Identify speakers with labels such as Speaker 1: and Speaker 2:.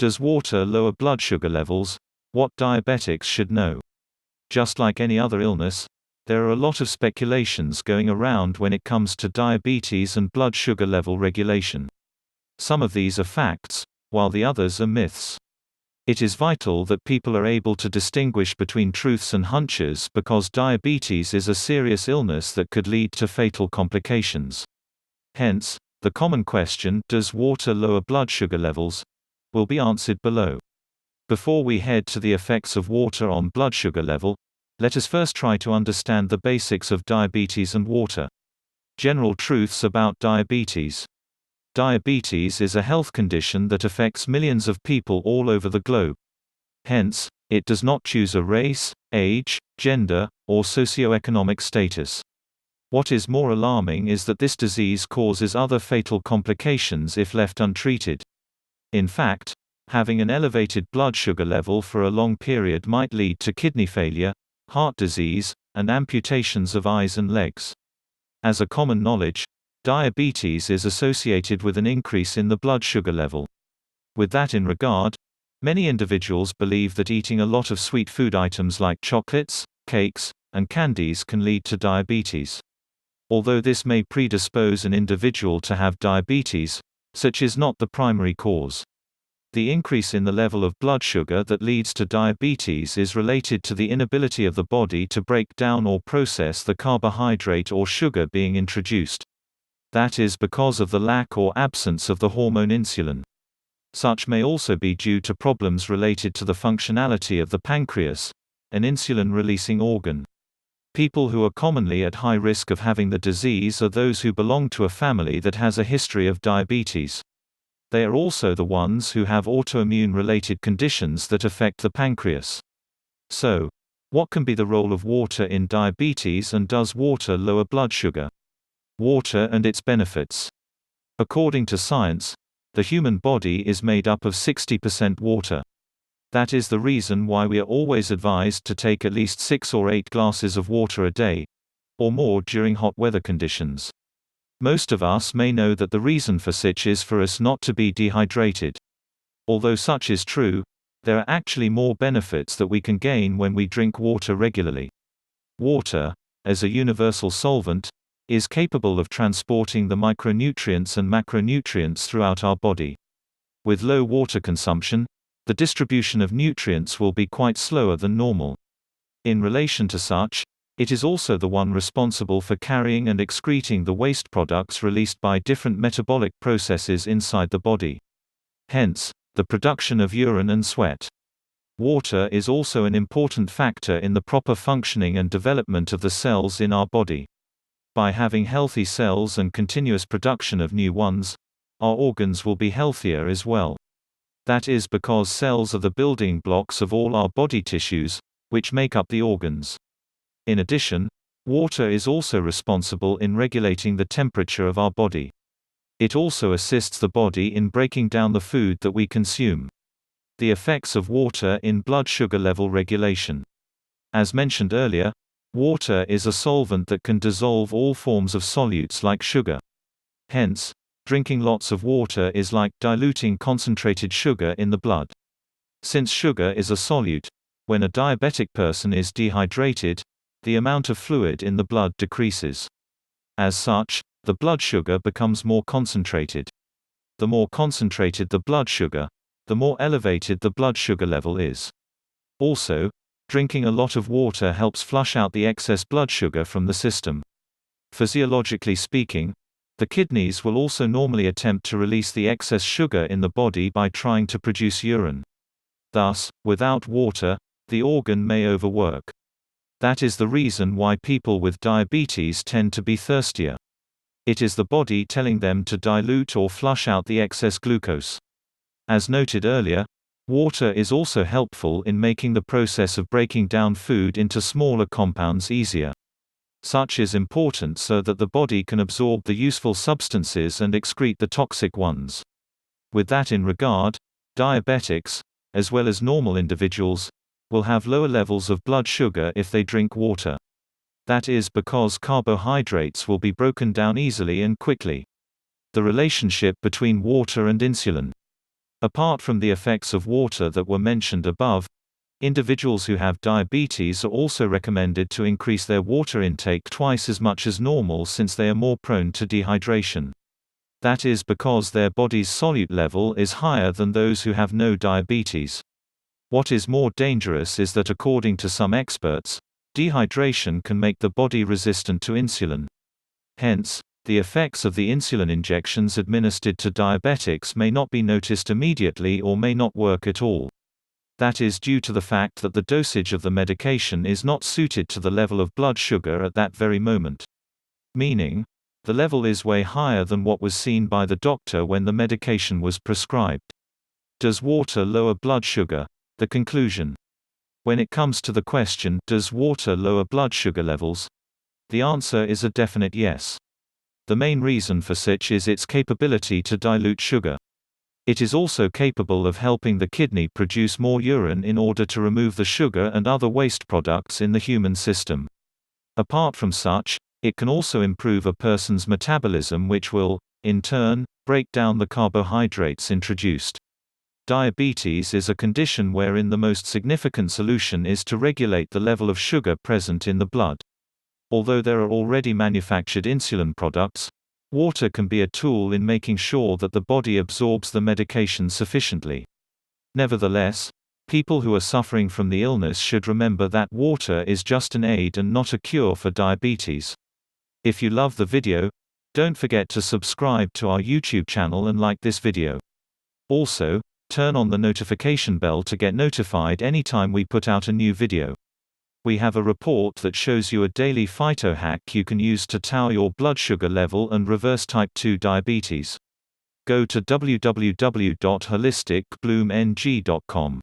Speaker 1: Does water lower blood sugar levels? What diabetics should know. Just like any other illness, there are a lot of speculations going around when it comes to diabetes and blood sugar level regulation. Some of these are facts, while the others are myths. It is vital that people are able to distinguish between truths and hunches because diabetes is a serious illness that could lead to fatal complications. Hence, the common question, does water lower blood sugar levels, will be answered below. Before we head to the effects of water on blood sugar level, let us first try to understand the basics of diabetes and water. General truths about diabetes. Diabetes is a health condition that affects millions of people all over the globe. Hence, it does not choose a race, age, gender, or socioeconomic status. What is more alarming is that this disease causes other fatal complications if left untreated. In fact, having an elevated blood sugar level for a long period might lead to kidney failure, heart disease, and amputations of eyes and legs. As a common knowledge, diabetes is associated with an increase in the blood sugar level. With that in regard, many individuals believe that eating a lot of sweet food items like chocolates, cakes, and candies can lead to diabetes. Although this may predispose an individual to have diabetes, such is not the primary cause. The increase in the level of blood sugar that leads to diabetes is related to the inability of the body to break down or process the carbohydrate or sugar being introduced. That is because of the lack or absence of the hormone insulin. Such may also be due to problems related to the functionality of the pancreas, an insulin-releasing organ. People who are commonly at high risk of having the disease are those who belong to a family that has a history of diabetes. They are also the ones who have autoimmune-related conditions that affect the pancreas. So, what can be the role of water in diabetes, and does water lower blood sugar? Water and its benefits. According to science, the human body is made up of 60% water. That is the reason why we are always advised to take at least 6 or 8 glasses of water a day, or more during hot weather conditions. Most of us may know that the reason for such is for us not to be dehydrated. Although such is true, there are actually more benefits that we can gain when we drink water regularly. Water, as a universal solvent, is capable of transporting the micronutrients and macronutrients throughout our body. With low water consumption, the distribution of nutrients will be quite slower than normal. In relation to such, it is also the one responsible for carrying and excreting the waste products released by different metabolic processes inside the body. Hence, the production of urine and sweat. Water is also an important factor in the proper functioning and development of the cells in our body. By having healthy cells and continuous production of new ones, our organs will be healthier as well. That is because cells are the building blocks of all our body tissues, which make up the organs. In addition, water is also responsible in regulating the temperature of our body. It also assists the body in breaking down the food that we consume. The effects of water in blood sugar level regulation. As mentioned earlier, water is a solvent that can dissolve all forms of solutes like sugar. Hence, drinking lots of water is like diluting concentrated sugar in the blood. Since sugar is a solute, when a diabetic person is dehydrated, the amount of fluid in the blood decreases. As such, the blood sugar becomes more concentrated. The more concentrated the blood sugar, the more elevated the blood sugar level is. Also, drinking a lot of water helps flush out the excess blood sugar from the system. Physiologically speaking, the kidneys will also normally attempt to release the excess sugar in the body by trying to produce urine. Thus, without water, the organ may overwork. That is the reason why people with diabetes tend to be thirstier. It is the body telling them to dilute or flush out the excess glucose. As noted earlier, water is also helpful in making the process of breaking down food into smaller compounds easier. Such is important so that the body can absorb the useful substances and excrete the toxic ones. With that in regard, diabetics, as well as normal individuals, will have lower levels of blood sugar if they drink water. That is because carbohydrates will be broken down easily and quickly. The relationship between water and insulin. Apart from the effects of water that were mentioned above, individuals who have diabetes are also recommended to increase their water intake twice as much as normal since they are more prone to dehydration. That is because their body's solute level is higher than those who have no diabetes. What is more dangerous is that according to some experts, dehydration can make the body resistant to insulin. Hence, the effects of the insulin injections administered to diabetics may not be noticed immediately or may not work at all. That is due to the fact that the dosage of the medication is not suited to the level of blood sugar at that very moment. Meaning, the level is way higher than what was seen by the doctor when the medication was prescribed. Does water lower blood sugar? The conclusion. When it comes to the question, does water lower blood sugar levels? The answer is a definite yes. The main reason for such is its capability to dilute sugar. It is also capable of helping the kidney produce more urine in order to remove the sugar and other waste products in the human system. Apart from such, it can also improve a person's metabolism, which will, in turn, break down the carbohydrates introduced. Diabetes is a condition wherein the most significant solution is to regulate the level of sugar present in the blood. Although there are already manufactured insulin products, water can be a tool in making sure that the body absorbs the medication sufficiently. Nevertheless, people who are suffering from the illness should remember that water is just an aid and not a cure for diabetes. If you love the video, don't forget to subscribe to our YouTube channel and like this video. Also, turn on the notification bell to get notified anytime we put out a new video. We have a report that shows you a daily phyto hack you can use to tower your blood sugar level and reverse type 2 diabetes. Go to www.holisticbloomng.com.